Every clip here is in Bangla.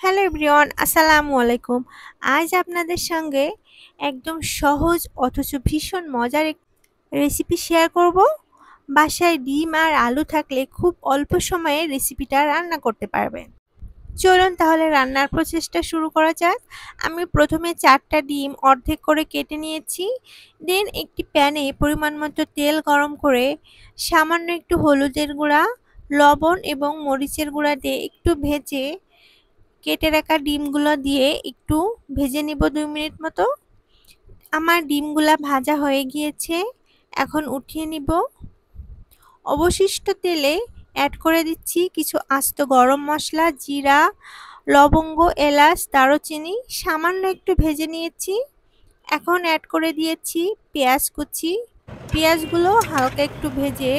হ্যালো এভরিওয়ান, আসসালামু আলাইকুম। আজ আপনাদের সঙ্গে একদম সহজ অথচ ভীষণ মজার এক রেসিপি শেয়ার করব। বাসায় ডিম আর আলু থাকলে খুব অল্প সময়ে রেসিপিটা রান্না করতে পারবেন। চলুন তাহলে রান্নার প্রসেসটা শুরু করা যাক। আমি প্রথমে 4টা ডিম অর্ধেক করে কেটে নিয়েছি। দেন একটি প্যানে পরিমাণ মতো তেল গরম করে সামান্য একটু হলুদের গুঁড়া, লবণ এবং মরিচের গুঁড়া দিয়ে একটু ভেজে কেটে রাখা ডিমগুলো দিয়ে একটু ভেজে নিব 2 মিনিট মতো। আমার ডিমগুলা ভাজা হয়ে গিয়েছে, এখন উঠিয়ে নিব। অবশিষ্ট তেলে অ্যাড করে দিচ্ছি কিছু আস্ত গরম মশলা, জিরা, লবঙ্গ, এলাচ, দারুচিনি সামান্য একটু ভেজে নিয়েছি। এখন অ্যাড করে দিয়েছি পেঁয়াজ কুচি। পেঁয়াজগুলো হালকা একটু ভেজে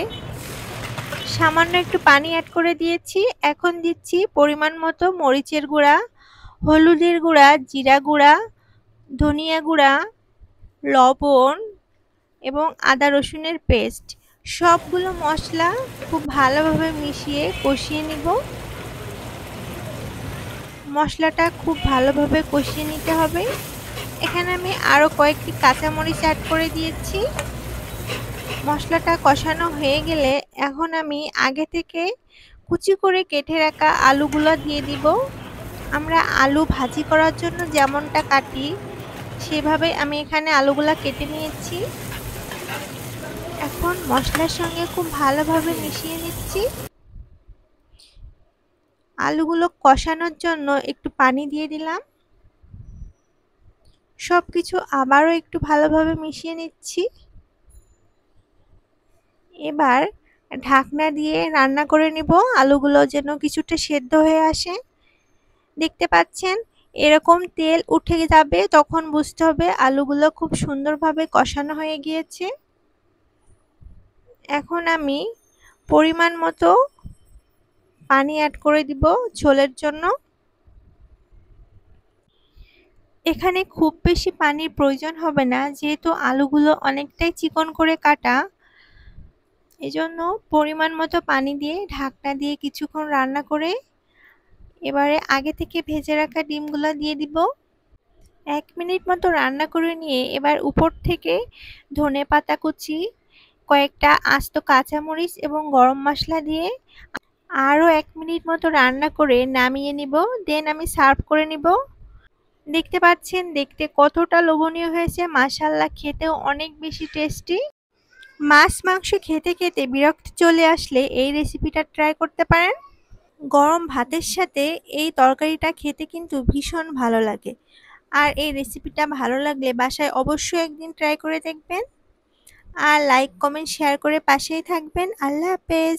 সামান্য একটু পানি অ্যাড করে দিয়েছি। এখন দিচ্ছি পরিমাণ মতো মরিচের গুঁড়া, হলুদের গুঁড়া, জিরা গুঁড়া, ধনিয়া গুঁড়া, লবণ এবং আদা রসুনের পেস্ট। সবগুলো মশলা খুব ভালোভাবে মিশিয়ে কষিয়ে নিব। মশলাটা খুব ভালোভাবে কষিয়ে নিতে হবে। এখানে আমি আরও কয়েকটি কাঁচামরিচ অ্যাড করে দিয়েছি। মশলাটা কষানো হয়ে গেলে এখন আমি আগে থেকে কুচি করে কেটে রাখা আলুগুলো দিয়ে দিব। আমরা আলু ভাজি করার জন্য যেমনটা কাটি সেভাবে আমি এখানে আলুগুলা কেটে নিয়েছি। এখন মশলার সঙ্গে খুব ভালোভাবে মিশিয়ে নিচ্ছি। আলুগুলো কষানোর জন্য একটু পানি দিয়ে দিলাম। সবকিছু আবারও একটু ভালোভাবে মিশিয়ে নিচ্ছি। এবার ঢাকনা দিয়ে রান্না করে নিব, আলুগুলো যেন কিছুটা সেদ্ধ হয়ে আসে। দেখতে পাচ্ছেন এরকম তেল উঠে যাবে, তখন বুঝতে হবে আলুগুলো খুব সুন্দরভাবে কষানো হয়ে গিয়েছে। এখন আমি পরিমাণ মতো পানি অ্যাড করে দিব ঝোলের জন্য। এখানে খুব বেশি পানির প্রয়োজন হবে না, যেহেতু আলুগুলো অনেকটাই চিকন করে কাটা। এজন্য পরিমাণ মতো পানি দিয়ে ঢাকনা দিয়ে কিছুক্ষণ রান্না করে এবারে আগে থেকে ভেজে রাখা ডিমগুলো দিয়ে দিব। 1 মিনিট মতো রান্না করে নিয়ে এবার উপর থেকে ধনেপাতা কুচি, কয়েকটা আস্ত কাঁচামরিচ এবং গরম মশলা দিয়ে আরও 1 মিনিট মতো রান্না করে নামিয়ে নিব। দেন আমি সার্ভ করে নিব। দেখতে পাচ্ছেন দেখতে কতটা লোভনীয় হয়েছে, মাশাআল্লাহ খেতেও অনেক বেশি টেস্টি। মাছ মাংস খেতে খেতে বিরক্তি চলে আসলে এই রেসিপিটা ট্রাই করতে পারেন। গরম ভাতের সাথে এই তরকারিটা খেতে কিন্তু ভীষণ ভালো লাগে। আর এই রেসিপিটা ভালো লাগলে বাসায় অবশ্যই একদিন ট্রাই করে দেখবেন। আর লাইক, কমেন্ট, শেয়ার করে পাশেই থাকবেন। আল্লাহ হাফেজ।